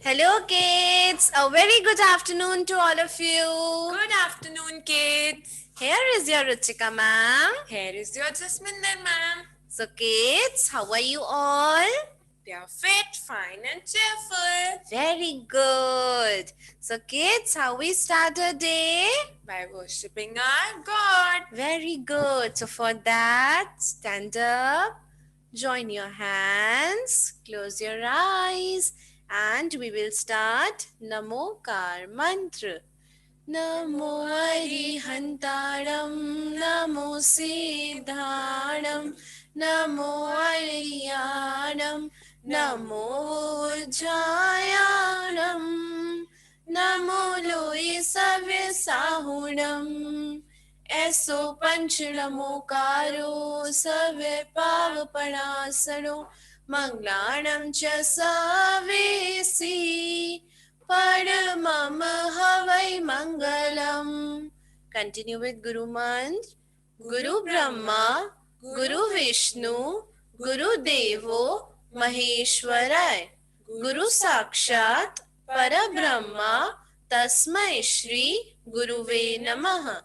Hello, kids. A very good afternoon to all of you. Good afternoon, kids. Here is your Ruchika ma'am. Here is your Jasminder ma'am. So, kids, how are you all? They are fit, fine, and cheerful. Very good. So, kids, how we start our day? By worshipping our God. Very good. So, for that, stand up, join your hands, close your eyes, and we will start Namokar Mantra. नमो अरिहन्ताणं नमो सिद्धाणं नमो अरियाणं नमो उज्जायाणं नमो लोये सव्यसाहुणम् ऐसो पंचनमोकारो सव्य पावपणासनो मंगलाणं च सवेसी Paramam Havai Mangalam. Continue with Guru Mantra. Guru Brahma, Guru Vishnu, Guru Devo, Maheshwarai. Guru Sakshat, Parabrahma, Tasmai Shri, Guruve Namaha.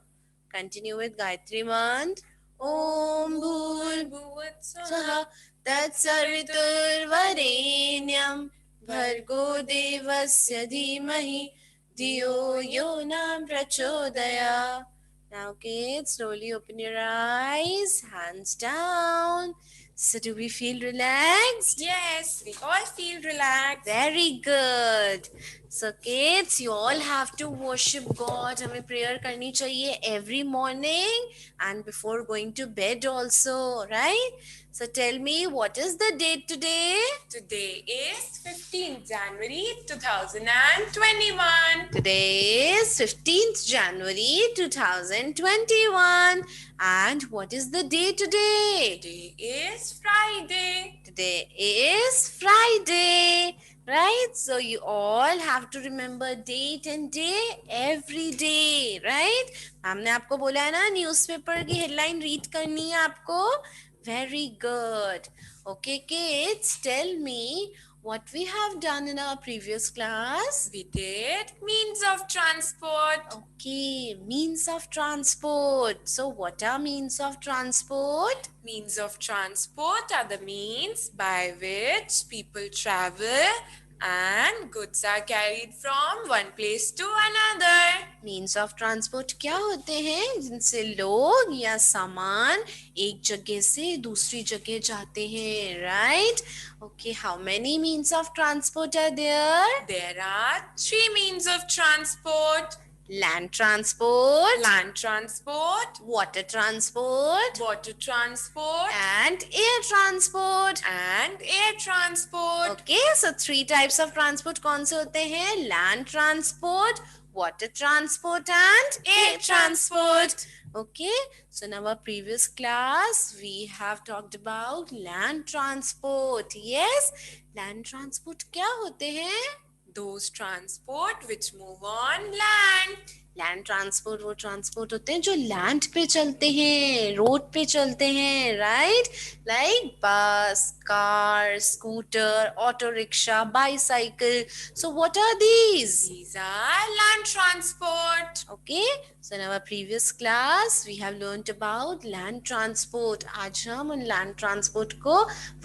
Continue with Gayatri Mantra. Om Bhur Bhuvatsvaha Tat Savitur Varenyam Bhargo Devasya Dhimahi Dhiyo Yo Nam Prachodaya. Now kids, slowly open your eyes, hands down. So do we feel relaxed? Yes, we all feel relaxed. Very good. So kids, you all have to worship God. हमें prayer करनी चाहिए every morning and before going to bed also, right? So tell me, what is the date today? Today is 15th January 2021. Today is 15th January 2021. And what is the day today? Today is Friday. Today is Friday, right? So you all have to remember date and day every day, right? हमने आपको बोला है ना newspaper की headline read करनी है आपको. Very good. Okay, kids, tell me what we have done in our previous class. We did means of transport. Okay, means of transport. So what are means of transport? Means of transport are the means by which people travel and goods are carried from one place to another. Means of transport क्या होते हैं जिनसे लोग या सामान एक जगह से दूसरी जगह जाते हैं, right? Okay, how many means of transport are there? There are 3 means of transport. Land transport, Land transport, water transport, water transport, and air transport. and air transport. Okay, so 3 types of transport कौन से होते हैं? Land transport, water transport, and air transport. Okay, so in our previous class we have talked about land transport. Yes, land transport क्या होते हैं? Those transport which move on land. Land transport वो transport होते हैं जो land पे चलते हैं, रोड पे चलते हैं, right? Like bus, car, scooter, auto rickshaw, bicycle. So what are these? These are land transport. Okay, so in our previous class we have learnt about land transport. आज हम उन land transport को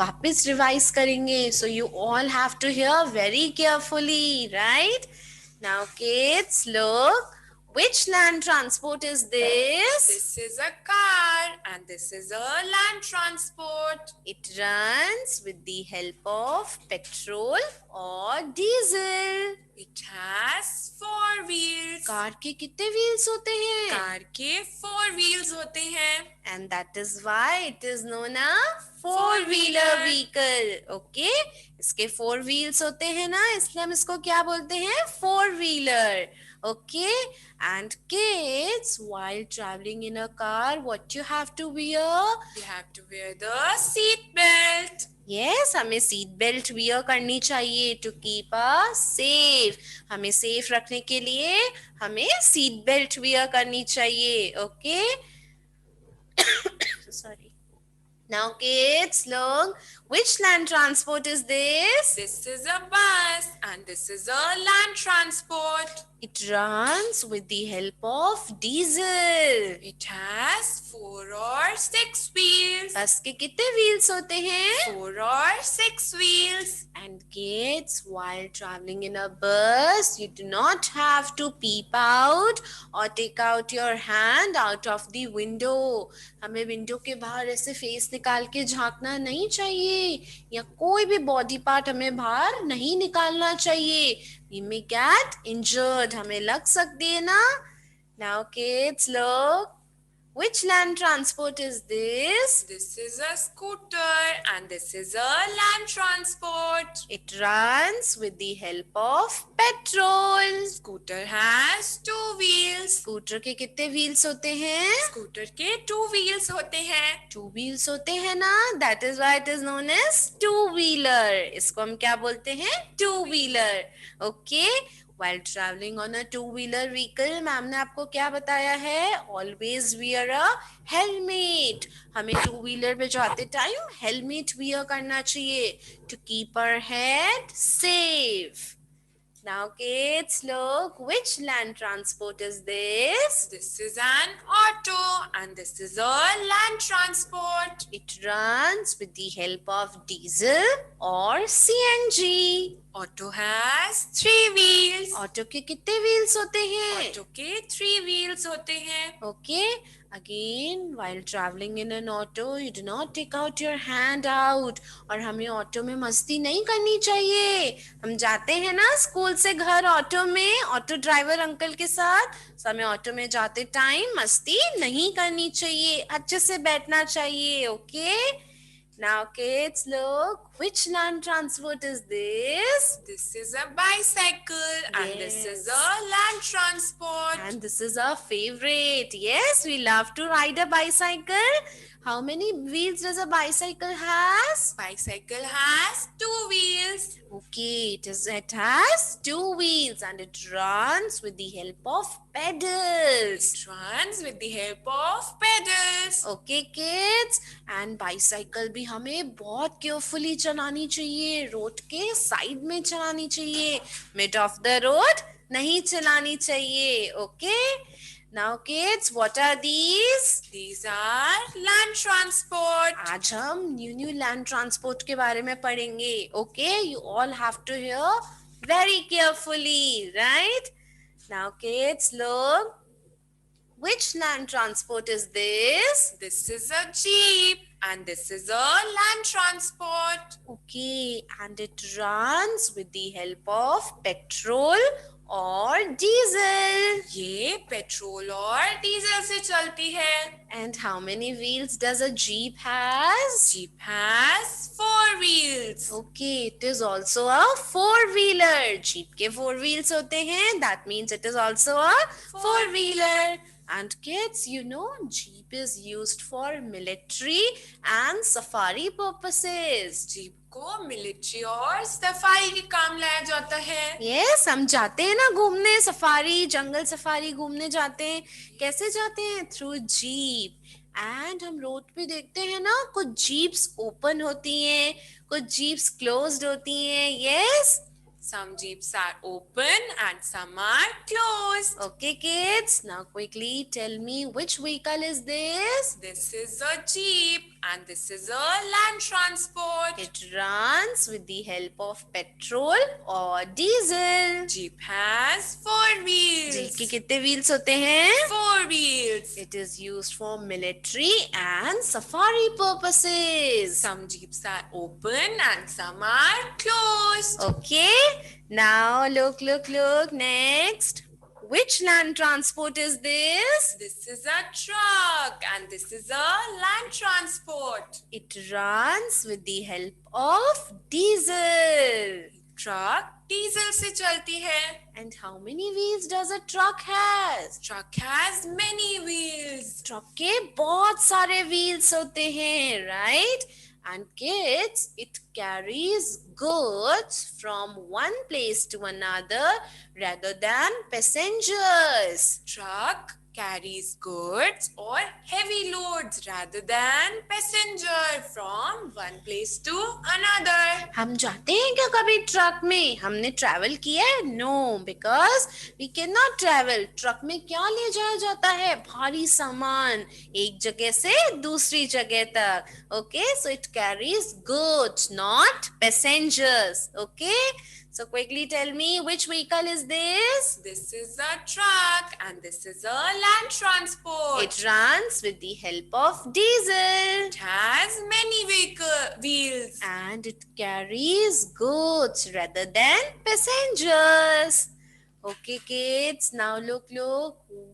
वापस revise करेंगे. So you all have to hear very carefully, right? Now kids, look. Which land transport is this? This is a car and this is a land transport. It runs with the help of petrol or diesel. It has 4 wheels. Car के कितने wheels होते हैं? Car के 4 wheels होते हैं. And that is why it is known as four-wheeler vehicle. Okay, इसके 4 wheels होते हैं ना, इसलिए हम इसको क्या बोलते हैं? Four-wheeler. Okay, and kids, while traveling in a car, what you have to wear? You have to wear the seat belt. Yes, हमें सीट बेल्ट वियर करनी चाहिए टू कीप अस सेफ. हमें सेफ रखने के लिए हमें सीट बेल्ट वियर करनी चाहिए. Okay, sorry. Now kids, look, which land transport is this? This is a bus and this is a land transport. It runs with the help of diesel. It has 4 or 6 wheels. बस के कितने wheels होते हैं? 4 or 6 wheels. And kids, while traveling in a bus, you do not have to peep out or take out your hand out of the window. हमें window के बाहर ऐसे face निकाल के झांकना नहीं चाहिए, या कोई भी बॉडी पार्ट हमें बाहर नहीं निकालना चाहिए. We may get injured. हमें लग सकती है ना? Now kids, look. Which land transport is this? This is a scooter and this is a land transport. It runs with the help of petrol. Scooter has 2 wheels. Scooter के कितने wheels होते हैं? Scooter के 2 wheels होते हैं. 2 wheels होते हैं ना. That is why it is known as two-wheeler. इसको हम क्या बोलते हैं? Two-wheeler. Okay. While traveling on a two-wheeler vehicle, ma'am ने आपको क्या बताया है? Always wear a helmet. हमें two-wheeler पे जाते टाइम helmet wear करना चाहिए to keep our head safe. Now kids, look, which land transport is this? This is an auto and this is a land transport. It runs with the help of diesel or CNG. Auto has 3 wheels. Auto के कितने wheels होते हैं? Auto के 3 wheels होते हैं. Okay. Again, while traveling in an auto, you do not take out your hand out. और हमें auto में मस्ती नहीं करनी चाहिए. हम जाते हैं ना स्कूल से घर ऑटो में, ऑटो ड्राइवर अंकल के साथ. तो हमें ऑटो में जाते टाइम मस्ती नहीं करनी चाहिए, अच्छे से बैठना चाहिए. Okay. Now kids, look, which land transport is this? This is a bicycle and this is Yes. a land transport. And this is our favorite. Yes, we love to ride a bicycle. How many wheels does a bicycle has? Bicycle has 2 wheels. Okay, it has 2 wheels and it runs with the help of pedals. It runs with the help of pedals. Okay kids, and bicycle भी हमें बहुत carefully चलानी चाहिए. Road के side में चलानी चाहिए. Mid of the road नहीं चलानी चाहिए. Okay. Now kids, what are these? These are land transport. आज हम न्यू लैंड ट्रांसपोर्ट के बारे में पढ़ेंगे. Okay, you all have to hear very carefully, right? Now kids, look. Which land transport is this? This is a jeep and this is a land transport. Okay, and it runs with the help of petrol और diesel. ये petrol और diesel से चलती है. And how many wheels does a jeep has? Jeep has 4 wheels. Okay, it is also a four-wheeler. Jeep के 4 wheels होते हैं. That means it is also a four-wheeler. And kids, you know, jeep is used for military and safari purposes. Jeep को military और सफाई के काम लाया जाता है. Yes, हम जाते हैं ना घूमने, सफारी, जंगल सफारी घूमने जाते हैं. कैसे जाते हैं? Through jeep. And हम रोड पे देखते हैं ना, कुछ जीप्स ओपन होती हैं, कुछ जीप्स क्लोज्ड होती हैं. Yes. Some jeeps are open and some are closed. Okay, kids. Now quickly tell me which vehicle is this? This is a jeep and this is a land transport. It runs with the help of petrol or diesel. Jeep has 4 wheels. Jeep के कितने wheels होते हैं? 4 wheels. It is used for military and safari purposes. Some jeeps are open and some are closed. Okay. Now look. Next. Which land transport is this? This is a truck and this is a land transport. It runs with the help of diesel. Truck diesel से चलती है. And how many wheels does a truck has? Truck has many wheels. Truck के बहुत सारे wheels होते हैं, right? And kids, it carries goods from one place to another rather than passengers. Truck carries goods or heavy loads rather than passenger from one place to another. हम जाते हैं क्या कभी ट्रक में? हमने ट्रैवल किया है? No, because we can not travel. Truck में क्या ले जाया जाता है? भारी सामान, एक जगह से दूसरी जगह तक। Okay, so it carries goods, not passengers. Okay, so quickly tell me, which vehicle is this? This is a truck and this is a land transport. It runs with the help of diesel. It has many wheels. And it carries goods rather than passengers. Okay, kids, now look.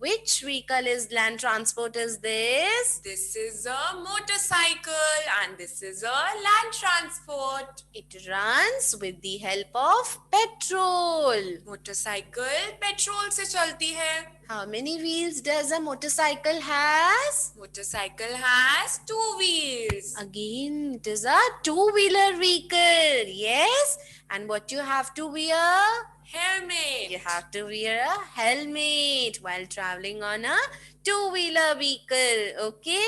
Which vehicle is land transport is this? This is a motorcycle and this is a land transport. It runs with the help of petrol. Motorcycle petrol से चलती है. How many wheels does a motorcycle has? Motorcycle has 2 wheels. Again, it is a two-wheeler vehicle. Yes, and what you have to wear? Helmet. You have to wear a helmet while traveling on a two-wheeler vehicle. Okay,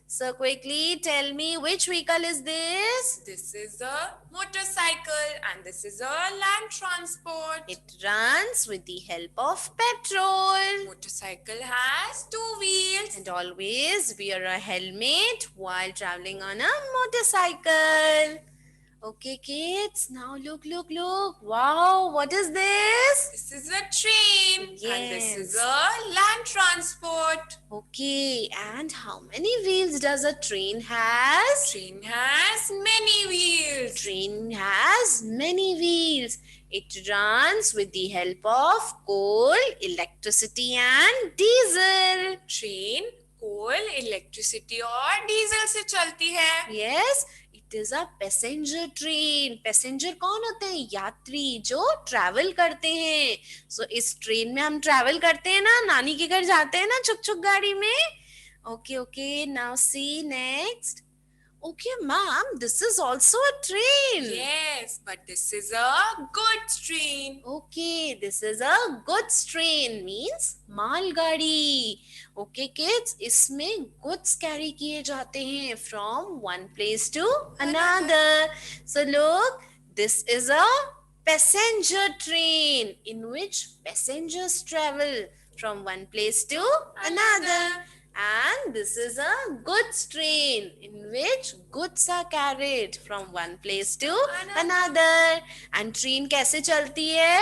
so quickly tell me, which vehicle is this? This is a motorcycle and this is a land transport. It runs with the help of petrol. Motorcycle has 2 wheels. And always wear a helmet while traveling on a motorcycle. Okay, kids, now look. Wow, what is this? This is a train and this is Yes. a land transport. Okay, and how many wheels does a train has? Train has many wheels. Train has many wheels. It runs with the help of coal, electricity and diesel. Train coal, electricity और diesel से चलती है. Yes, it is a passenger train. Passenger कौन होते हैं? यात्री जो travel करते हैं. So इस ट्रेन में हम ट्रैवल करते हैं ना, नानी के घर जाते हैं ना छुक गाड़ी में. Okay, now see next. Okay, ma'am, this is also a train. Yes, but this is a goods train. Okay, this is a goods train means मालगाड़ी. Okay, kids, इसमें goods carry किए जाते हैं from one place to another. So look, this is a passenger train in which passengers travel from one place to another. And this is a goods train in which goods are carried from one place to another. And train कैसे चलती है?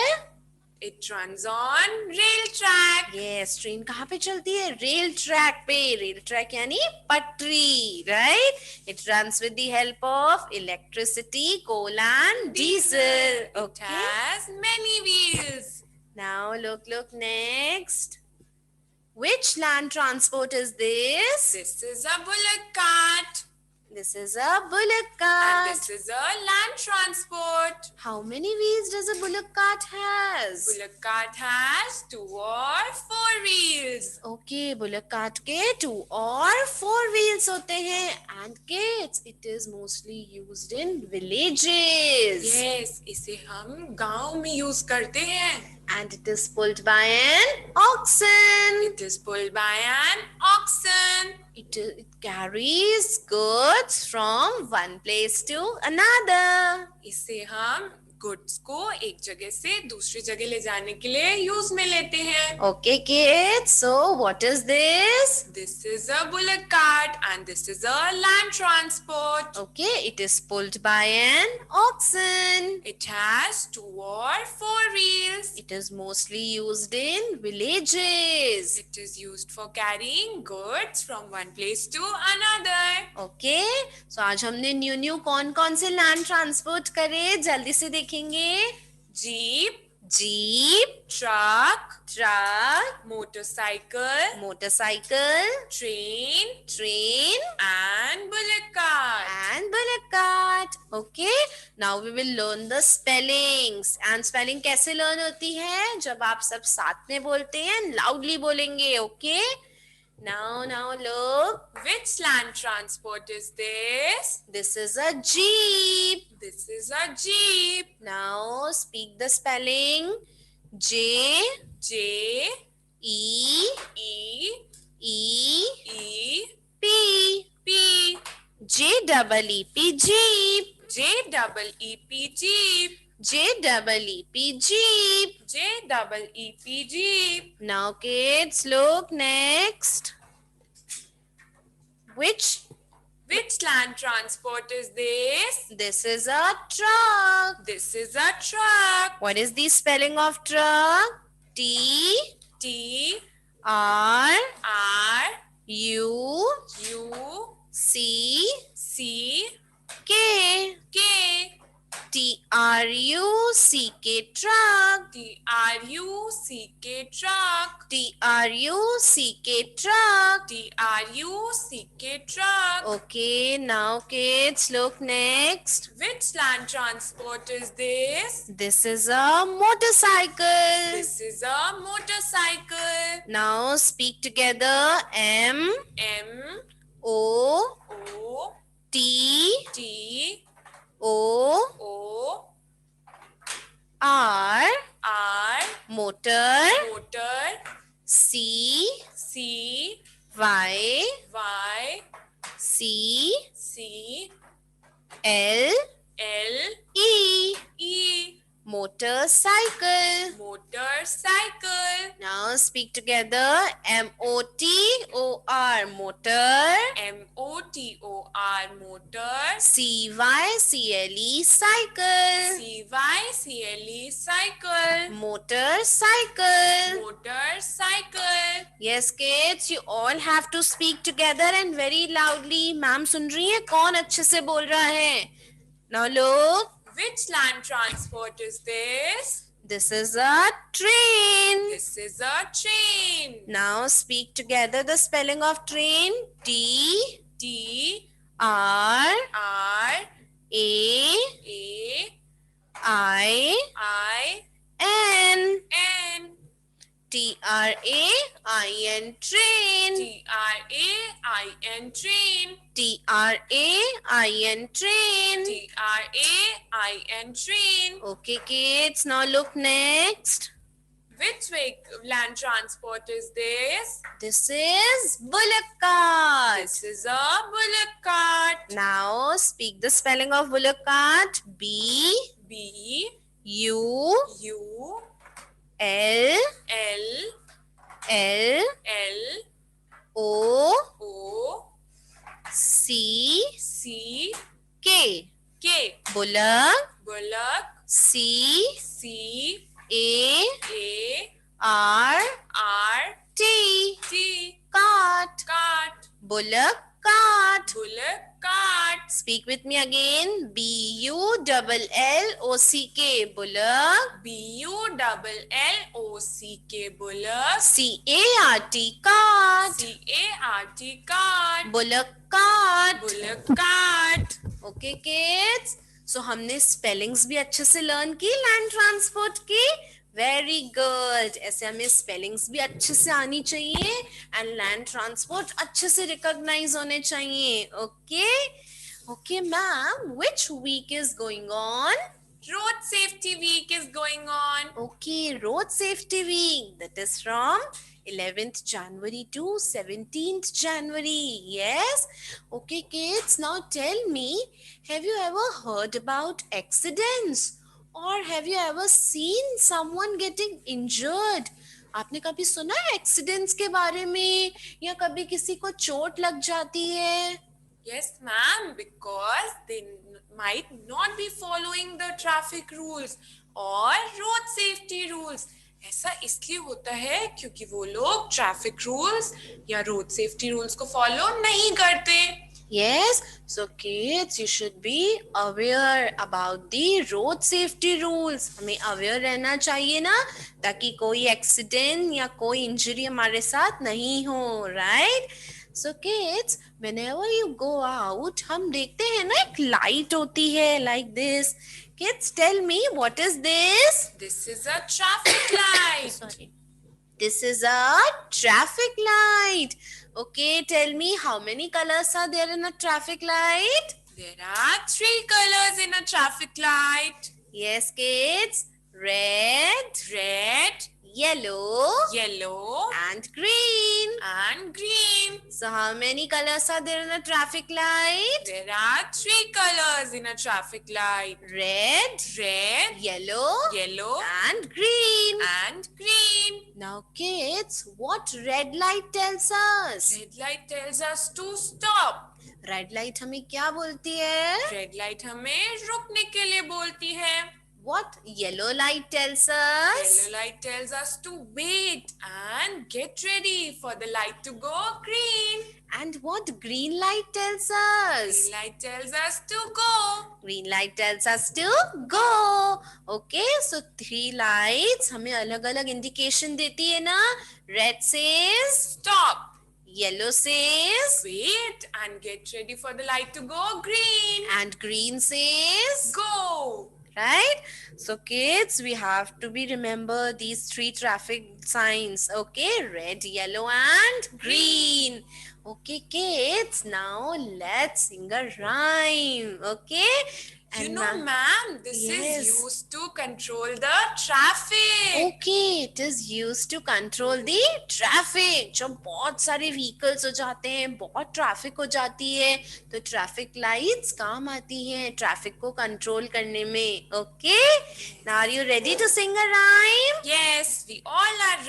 It runs on rail track. Yes, train कहाँ पे चलती है? Rail track पे. Rail track यानी पटरी, right? It runs with the help of electricity, coal and diesel. It Okay. has many wheels. Now look next. Which land transport is this? This is a bullock cart. This is a bullock And cart. this is a land transport. How many wheels does a bullock cart has? Bullock cart has 2 or 4 wheels. Okay, bullock cart के 2 or 4 wheels होते हैं. And kids, it is mostly used in villages. Yes, इसे हम गांव में use करते हैं. And it is pulled by an oxen. It is pulled by an oxen. It carries goods from one place to another. इसे हम goods को एक जगह से दूसरी जगह ले जाने के लिए यूज में लेते हैं. Okay, kids, so what is this? This is a bullock cart and this is a land transport. Okay, it is pulled by an oxen. It has 2 or 4 wheels. It is mostly used in villages. It is used for carrying goods from one place to another. Okay, so आज हमने new कौन से land transport करे, जल्दी से देखेंगे. Jeep, jeep, truck, truck, motorcycle, motorcycle, train, train and bullock cart. and bullock cart. Okay, now we will learn the spellings. And spelling कैसे learn होती है? जब आप सब साथ में बोलते हैं, loudly बोलेंगे. Okay, now look. Which land transport is this? This is a jeep. This is a jeep. Now speak the spelling. J J E E E E P. P. J double E P Jeep. J double E P Jeep. J double E P Jeep. J double E P Jeep. Now kids, look next. Which? Which land transport is this? This is a truck. This is a truck. What is the spelling of truck? T T R R U U C C K. K. Truck. Truck. Truck. Truck. Okay, now kids, look next. Which land transport is this? This is a motorcycle. This is a motorcycle. Now speak together. M M O O T T O O R. R. Motor. Motor. C C Y Y C C L L E. E. Motorcycle. Motorcycle. Now speak together. Motor. Motor. MOTOR. Motor. Cycle. Cycle. CYCLE. Cycle. Motorcycle. Motorcycle. Yes kids, you all have to speak together and very loudly. Ma'am सुन रही है कौन अच्छे से बोल रहा है? Now look. Which land transport is this? This is a train. This is a train. Now speak together the spelling of train. T T R R A A I I N. N. Train. Train. TRAIN. Train. Train. Train. TRAIN. Train. Okay kids, now look next. Which land transport is this? This is bullock cart. This is a bullock cart. Now speak the spelling of bullock cart. B B U U L L L L O O C C K. K. Bullock. Bullock. C C A A R R T. T. Cart. Cart. Bullock cart. Bullock cart. Speak with me again. Bullock. Bullock. BULLOCK. Bullock. Cart. Cart. CART. Cart. Bullock cart. Bullock cart. Okay kids. So हमने spellings भी अच्छे से learn की land transport की. Very good. ऐसे हमें spellings भी अच्छे से आनी चाहिए एंड लैंड ट्रांसपोर्ट अच्छे से रिकॉग्नाइज होने चाहिए. Okay ma'am, which week is going on? Road Safety Week is going on. Okay, Road Safety Week. That is from 11th January to 17th January. Yes? Okay, kids. Now tell me, have you ever heard about accidents? Or have you ever seen someone getting injured? आपने कभी सुना है accidents के बारे में या कभी किसी को चोट लग जाती है? Yes, ma'am, because they might not be following the traffic rules or road safety rules. ऐसा इसलिए होता है क्योंकि वो लोग ट्रैफिक रूल्स या रोड सेफ्टी रूल्स को फॉलो नहीं करते. Yes, so kids, you should be aware about the road safety rules. हमें aware रहना चाहिए ना, ताकि कोई एक्सीडेंट या कोई इंजरी हमारे साथ नहीं हो, right? So kids, whenever you go out, हम देखते हैं ना एक लाइट होती है like this. Kids, tell me, what is this? This is a traffic light. Sorry. This is a traffic light. Okay, tell me how many colors are there in a traffic light? There are 3 colors in a traffic light. Yes, kids. red, red, yellow, yellow, and green. and green. So how many colors are there in a traffic light? There are 3 colors in a traffic light. Red, Red, yellow, yellow, and green. and green. Now kids, what red light tells us? Red light tells us to stop. Red light हमें क्या बोलती है? Red light हमें रुकने के लिए बोलती है. What yellow light tells us? Yellow light tells us to wait and get ready for the light to go green. And what green light tells us? Green light tells us to go. Green light tells us to go. Okay, so 3 lights हमें अलग-अलग indication देती है ना? Red says Stop. yellow says Wait and get ready for the light to go green. and green says Go. right. So kids, we have to be remember these 3 traffic signs. Okay, red, yellow and green. Okay kids, now let's sing a rhyme. Okay, You and know, now- ma'am, this Yes. is used to control the traffic. Okay, it is used to control the traffic. जब बहुत सारे vehicles हो जाते हैं, बहुत traffic हो जाती है, तो traffic lights काम आती हैं traffic को control करने में. Okay, now are you ready to sing a rhyme? Yes, we all are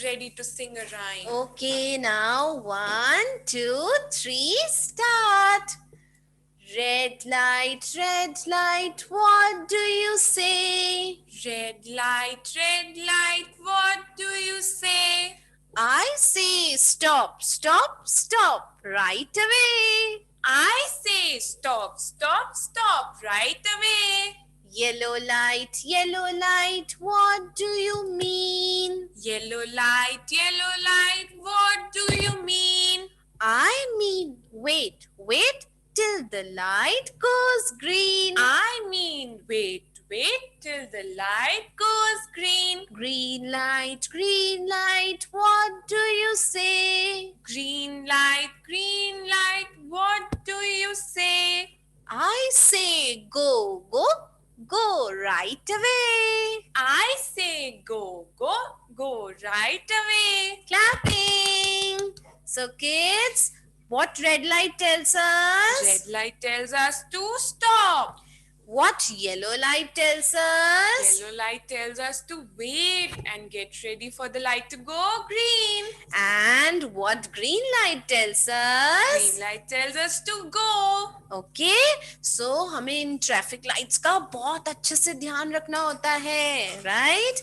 ready to sing a rhyme. Okay, now 1, 2, 3, start. Red light, what do you say? Red light, what do you say? I say stop, stop, stop, right away. I say stop, stop, stop, right away. Yellow light, what do you mean? Yellow light, what do you mean? I mean, wait till the light goes green. I mean, wait till the light goes green. Green light, what do you say? Green light, what do you say? I say go right away. I say go right away. Clapping. So kids, what red light tells us? Red light tells us to stop. What yellow light tells us? Yellow light tells us to wait and get ready for the light to go green. And what green light tells us? Green light tells us to go. Okay, so हमें इन traffic lights का बहुत अच्छे से ध्यान रखना होता है, right?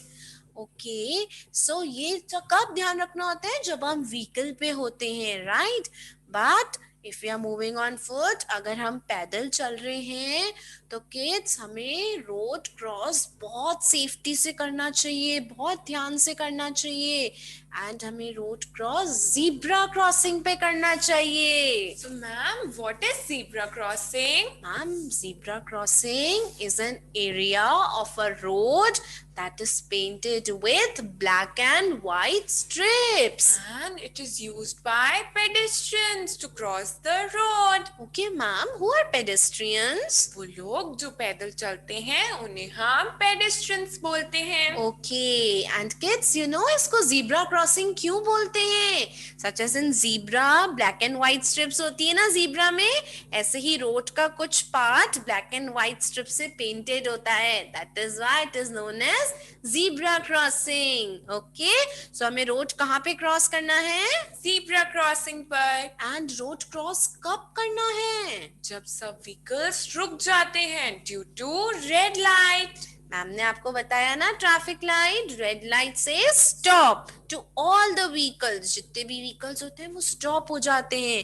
Okay, so ये कब ध्यान रखना होता है? जब हम vehicle पे होते हैं, right? But if we are moving on foot, अगर हम पैदल चल रहे हैं तो kids हमें रोड क्रॉस बहुत सेफ्टी से करना चाहिए, बहुत ध्यान से करना चाहिए एंड हमें रोड क्रॉस zebra क्रॉसिंग पे करना चाहिए. So ma'am, what is zebra crossing? Ma'am, zebra crossing is an area of a road that is painted with black and white strips. And it is used by pedestrians to cross the road. Okay, ma'am, who are pedestrians? वो लोग जो पैदल चलते हैं उन्हें हम pedestrians बोलते हैं. Okay, and kids, you know इसको zebra crossing क्यों बोलते हैं? Such as in zebra, black and white strips होती है ना zebra में, ऐसे ही road का कुछ part black and white strip से painted होता है. That is why it is known as zebra crossing. Okay, so हमें road कहाँ पे cross करना है? Zebra crossing पर. And road cross कब करना है? जब सब vehicles रुक जाते हैं due to red light. Ma'am ने आपको बताया ना ट्रैफिक लाइट, रेड लाइट से stop to all the vehicles, जितने भी व्हीकल्स होते हैं वो स्टॉप हो जाते हैं,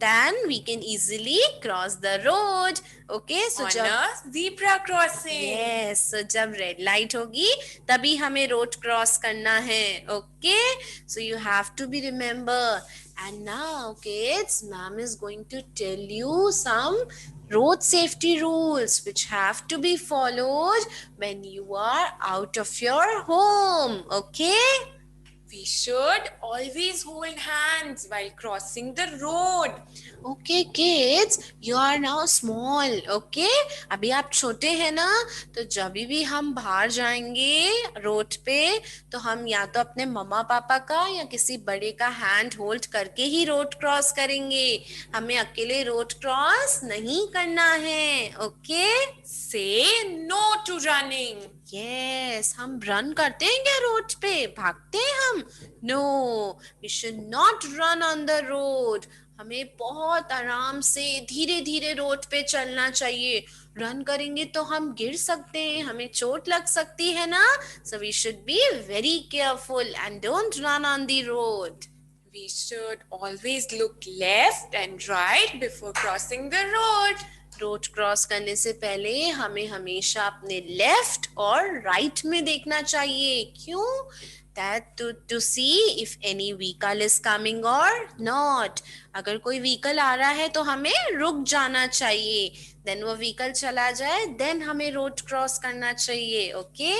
then we can easily cross the road. Okay, so जब zebra crossing. यस, सो जब रेड लाइट होगी तभी हमें रोड क्रॉस करना है. Okay, so you have to be remember. And now kids, ma'am is going to tell you some road safety rules which have to be followed when you are out of your home. Okay? We should always hold hands while crossing the road. Okay kids, you are now small, okay. अभी आप छोटे हैं ना, तो जब भी हम बाहर जाएंगे रोड पे, तो हम या तो अपने मम्मा पापा का या किसी बड़े का हैंड होल्ड करके ही रोड क्रॉस करेंगे। हमें अकेले रोड क्रॉस नहीं करना है, okay. Say no to running. Yes, हम रन करते हैं क्या रोड पे, भागते हैं हम? No, we should not run on the road. हमें बहुत आराम से धीरे धीरे रोड पे चलना चाहिए। रन करेंगे तो हम गिर सकते हैं, हमें चोट लग सकती है ना। So we should be very careful and don't run on the road. We should always look left and right before crossing the road. Road cross करने से पहले हमें हमेशा अपने लेफ्ट और राइट में देखना चाहिए। क्यों? That to see if any vehicle is coming or not. अगर कोई व्हीकल आ रहा है तो हमें रुक जाना चाहिए। देन वो व्हीकल चला जाए, देन हमें रोड क्रॉस करना चाहिए, okay.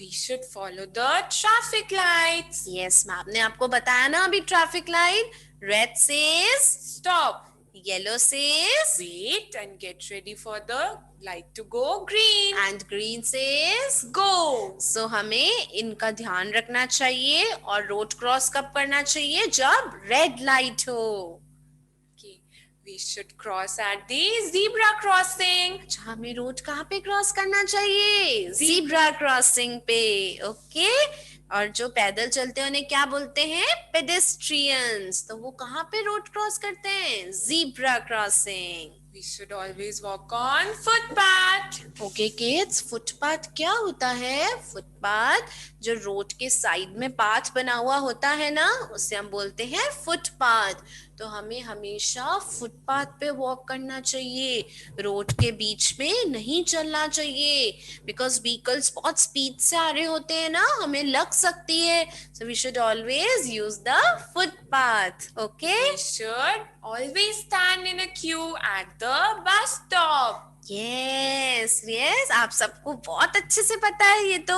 We should follow the traffic lights. Yes, ma'am ने आपको बताया ना अभी traffic light. Red says Stop. Yellow says Wait and get ready for the light to go green. And green says Go. सो हमें इनका ध्यान रखना चाहिए। और रोड क्रॉस कब करना चाहिए? जब रेड लाइट हो। Okay. We should cross at the zebra crossing. अच्छा, हमें रोड कहाँ पे क्रॉस करना चाहिए? ज़ीब्रा क्रॉसिंग पे, ओके। और जो पैदल चलते हैं उन्हें क्या बोलते हैं? पेडेस्ट्रियंस। तो वो कहाँ पे रोड क्रॉस करते हैं? Zebra crossing. We should always walk on footpath. Okay kids, footpath क्या होता है? फुटपाथ जो रोड के साइड में पाथ बना हुआ होता है ना, उसे हम बोलते हैं फुटपाथ। तो हमें हमेशा फुटपाथ पे वॉक करना चाहिए, रोड के बीच में नहीं चलना चाहिए। बिकॉज व्हीकल्स बहुत स्पीड से आ रहे होते हैं ना, हमें लग सकती है। So we should always use the footpath, okay. We should always stand in a queue at the bus stop. Yes yes, आप सबको बहुत अच्छे से पता है ये तो।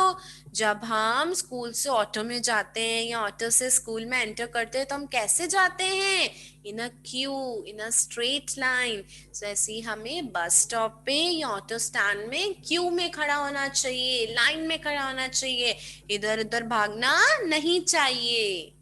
जब हम स्कूल से ऑटो में जाते हैं या ऑटो से स्कूल में एंटर करते हैं तो हम कैसे जाते हैं? In a queue, in a straight line. So ऐसे ही हमें बस स्टॉप पे या ऑटो स्टैंड में क्यू में खड़ा होना चाहिए, लाइन में खड़ा होना चाहिए। इधर उधर भागना नहीं चाहिए।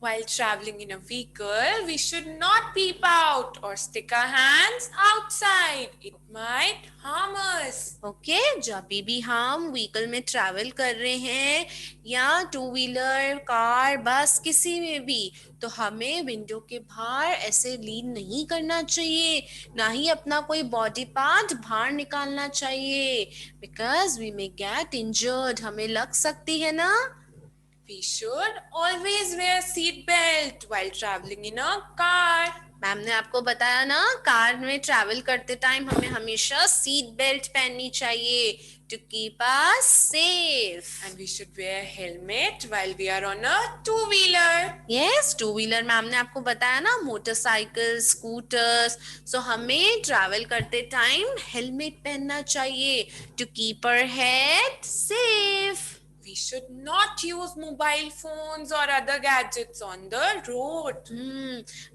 While traveling in a vehicle, we should not peep out or stick our hands outside. It might harm us. Okay, जब भी हम व्हीकल में ट्रैवल कर रहे हैं या टू व्हीलर, कार, बस, किसी में भी, तो हमें विंडो के बाहर ऐसे लीन नहीं करना चाहिए, ना ही अपना कोई बॉडी पार्ट बाहर निकालना चाहिए। Because we may get injured, हमें लग सकती है ना। We should always wear seat belt while traveling in a car. Ma'am ने आपको बताया ना, कार में ट्रैवल करते टाइम हमें हमेशा सीट बेल्ट पहननी चाहिए to keep us safe. And we should wear helmet while we are on a two-wheeler. Yes, two wheeler ma'am ने आपको बताया ना, मोटरसाइकिल, स्कूटर्स। सो हमें ट्रैवल करते टाइम हेलमेट पहनना चाहिए to keep our head safe. We should not use mobile phones or other gadgets on the road.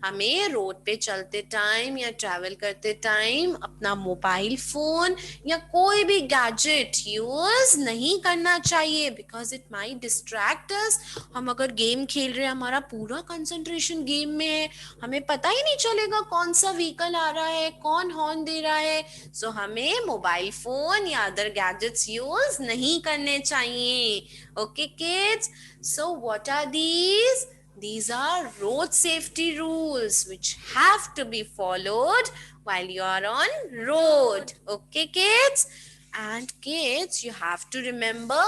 हमें road पे चलते टाइम या ट्रैवल करते टाइम अपना मोबाइल फोन या कोई भी गैजेट यूज नहीं करना चाहिए। बिकॉज इट माइट डिस्ट्रैक्ट अस। हम अगर गेम खेल रहे हैं, हमारा पूरा कंसंट्रेशन गेम में है, हमें पता ही नहीं चलेगा कौन सा व्हीकल आ रहा है, कौन हॉर्न दे रहा है। सो हमें मोबाइल फोन या अदर गैजेट्स यूज नहीं करने चाहिए। Okay, kids. So what are these? These are road safety rules which have to be followed while you are on road. Okay, kids? And kids, you have to remember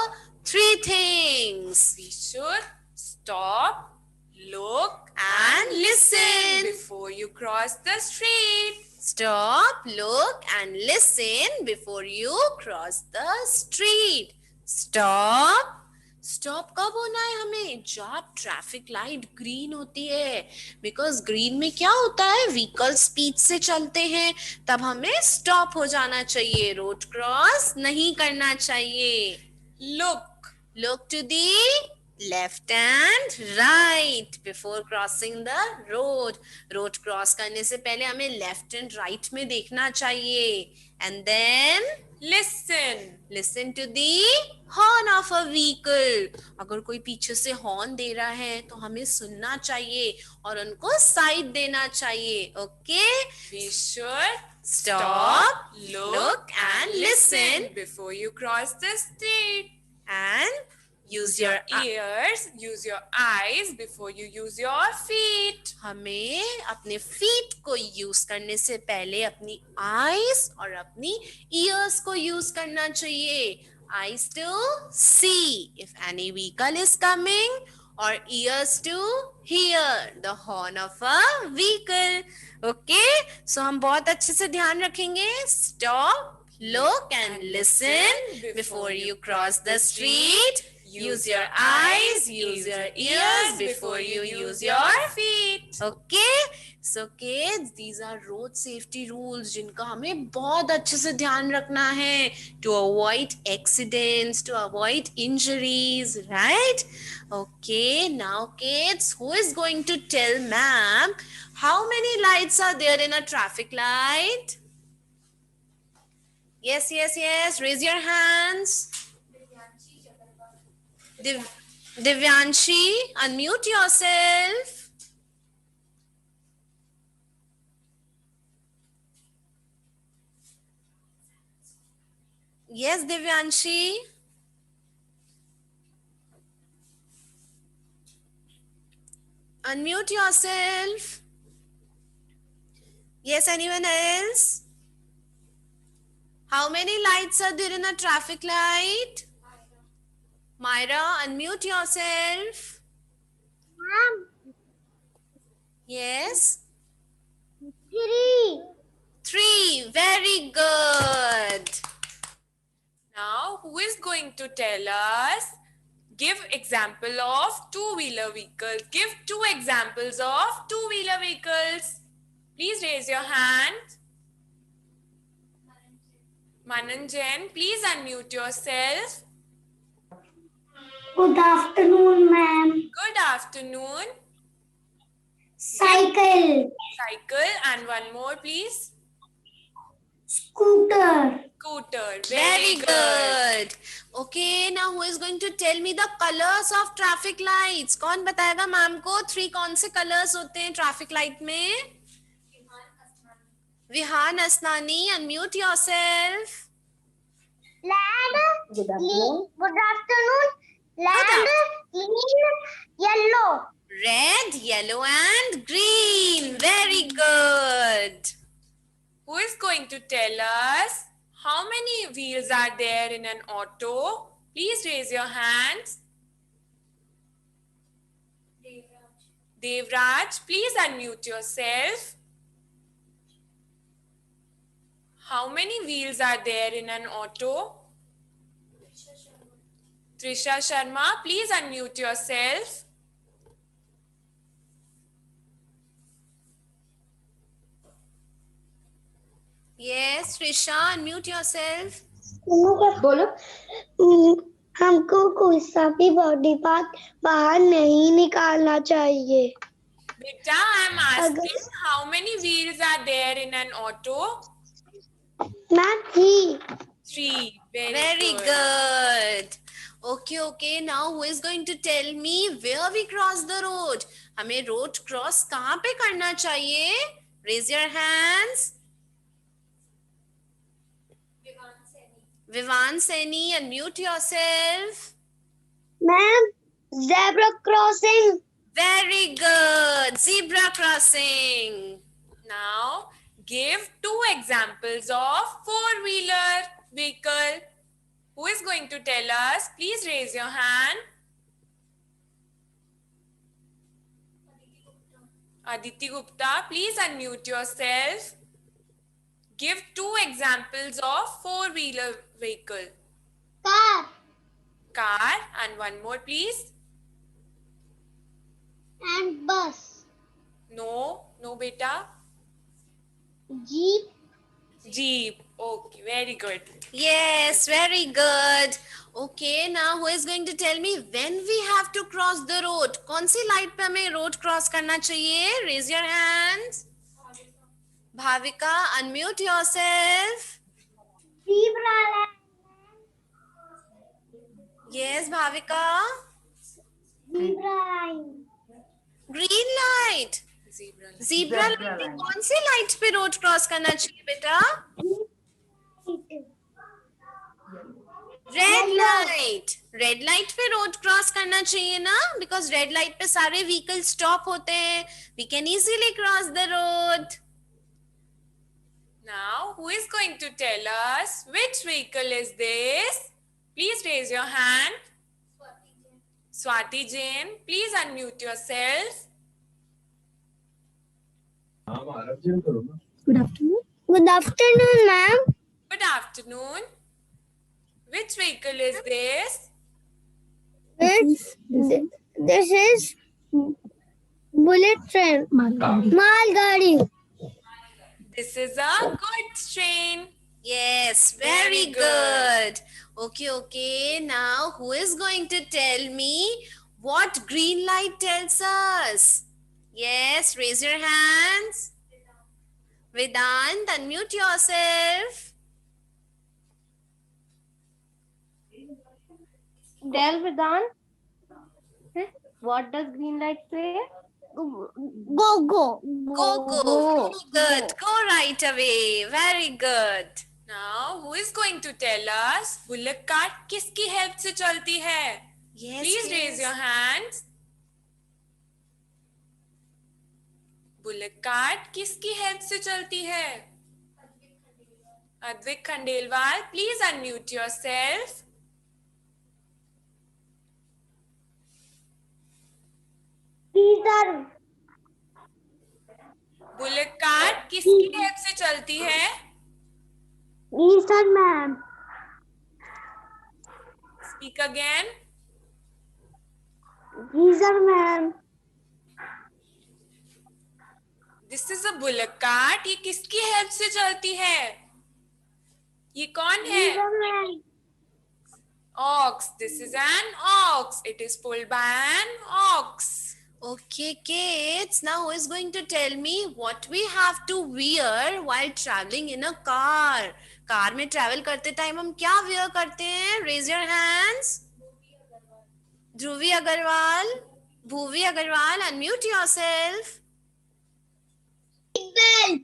three things. We should stop, look, And listen. before you cross the street. Stop, look, and listen before you cross the street. Stop. Stop कब होना है हमें? जब traffic light green होती है। Because green में क्या होता है, व्हीकल स्पीड से चलते हैं, तब हमें स्टॉप हो जाना चाहिए, रोड क्रॉस नहीं करना चाहिए। Look. Look to the left and right before crossing the road. Road cross करने से पहले हमें लेफ्ट एंड राइट में देखना चाहिए. And then Listen. To the horn of a vehicle. अगर कोई पीछे से हॉर्न दे रहा है तो हमें सुनना चाहिए और उनको साइड देना चाहिए. Okay. Be sure, Stop, look, and listen listen. before you cross the street. And use your ears, use your eyes before you use your feet. हमें अपने फीट को यूज करने से पहले अपनी आईज और अपनी ईयर्स को यूज करना चाहिए. Eyes to see if any vehicle is coming और ears to hear the horn of a vehicle. Okay. So हम बहुत अच्छे से ध्यान रखेंगे. Stop, look and listen before you cross the street. Use your eyes, use your ears before you use your feet. Okay? So kids, these are road safety rules जिनका हमें बहुत अच्छे से ध्यान रखना है to avoid accidents, to avoid injuries, right? Okay, now kids, who is going to tell ma'am how many lights are there in a traffic light? Yes, yes, yes. Raise your hands. Divyanshi, unmute yourself. Yes, Divyanshi. Unmute yourself. Yes, anyone else? How many lights are there in a traffic light? Myra, unmute yourself. Ma'am, Yes. 3. 3. Very good. Now, who is going to tell us? Give example of two-wheeler vehicles. Give 2 examples of two-wheeler vehicles. Please raise your hand. Mananjan, please unmute yourself. Good afternoon, ma'am. Good afternoon. Cycle, Cycle and one more, please. scooter, Scooter. Very good. Okay, now who is going to tell me the colors of traffic lights? कौन बताएगा ma'am को 3 कौन से colors होते हैं traffic light में? Vihaan Asnani, unmute yourself. land, good afternoon, land, Good green, yellow, Red, yellow and green. Very good. Who is going to tell us how many wheels are there in an auto? Please raise your hands. Devraj, please unmute yourself. How many wheels are there in an auto? Trisha Sharma, please unmute yourself. Yes, Trisha, unmute yourself. बोलो हमको कोई सा भी body part बाहर नहीं निकालना चाहिए. Beta, I am asking how many wheels are there in an auto? Ma'am 3. 3. Very good. Okay, okay. Now who is going to tell me where we cross the road? हमें road cross कहाँ पे करना चाहिए? Raise your hands. Vivan Seni, unmute yourself. Ma'am zebra crossing, Very good. Zebra crossing. Now, give 2 examples of four-wheeler vehicle. Who is going to tell us? Please raise your hand. Aditi Gupta, please unmute yourself. Give 2 examples of four-wheeler vehicle. car Car and one more, please. and bus, No, no beta. jeep, Jeep. Okay, very good. Yes, very good. Okay, now who is going to tell me when we have to cross the road? कौन सी light पे हमें road cross करना चाहिए? Raise your hands. Bhavika, unmute yourself. Zebra line. Yes, Bhavika. Zebra line. Green light. Zebra line. Zebra light पे कौन सी light पे road cross करना चाहिए बेटा? Red light. रेड लाइट पे रोड क्रॉस करना चाहिए ना, बिकॉज रेड लाइट पे सारे व्हीकल स्टॉप होते हैं. We can easily cross the road. Now, who is going to tell us which vehicle is this? Please raise your hand. Swati Jain, please unmute yourself. Good afternoon. Good afternoon, ma'am. Good afternoon. Which vehicle is this? This is bullet train. Malgadi. This is a good train. Yes, very Very good. good. Okay. Now, who is going to tell me what green light tells us? Yes, raise your hands. Vedant, unmute yourself. Del Vedant. What does green light say? Go. Go. Good. Go right away. Very good. Now, who is going to tell us bullock cart किसकी help से चलती है? Yes. Please raise your hands. bullock cart किसकी help से चलती है? Advik Khandelwal, please unmute yourself. Caesar. bullock cart किसकी help से चलती है? Caesar, ma'am. Speak again. Caesar, ma'am. This is a bullock cart. ये किसकी help से चलती है? ये कौन है? Caesar, ma'am. Ox. This is an ox. It is pulled by an ox. Okay, kids. Now, who is going to tell me what we have to wear while traveling in a car? Car में travel करते time हम क्या wear करते हैं? Raise your hands. Dhruvi Agarwal, Bhuvi Agarwal, unmute yourself. Belt.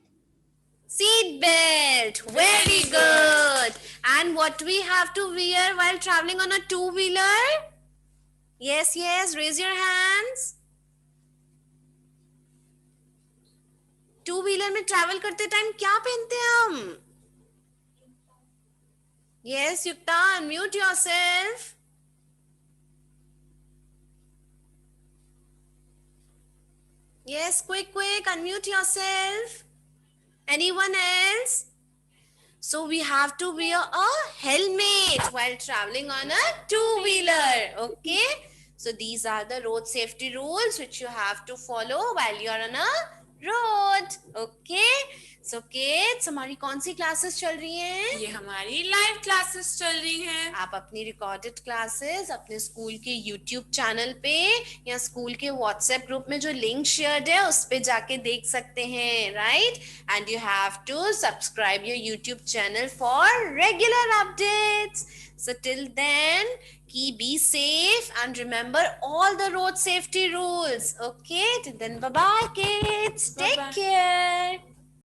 Seat belt. Very good. And what we have to wear while traveling on a two-wheeler? Yes. Raise your hands. Two wheeler में travel करते time क्या पहनते हैं हम? Yes Yukta, unmute yourself. Yes, quick, unmute yourself. Anyone else? So we have to wear a helmet while traveling on a two-wheeler. Okay? So these are the road safety rules which you have to follow while you are on a road. Okay? So kids, हमारी कौन सी classes चल रही हैं? ये हमारी live classes चल रही हैं. आप अपनी रिकॉर्डेड क्लासेस अपने स्कूल के YouTube चैनल पे या स्कूल के WhatsApp ग्रुप में जो लिंक शेयर्ड है उस पे जाके देख सकते हैं, right? And you have to subscribe your YouTube channel for regular updates. So till then, be safe and remember all the road safety rules. Okay? Till then, bye-bye, kids. Take care.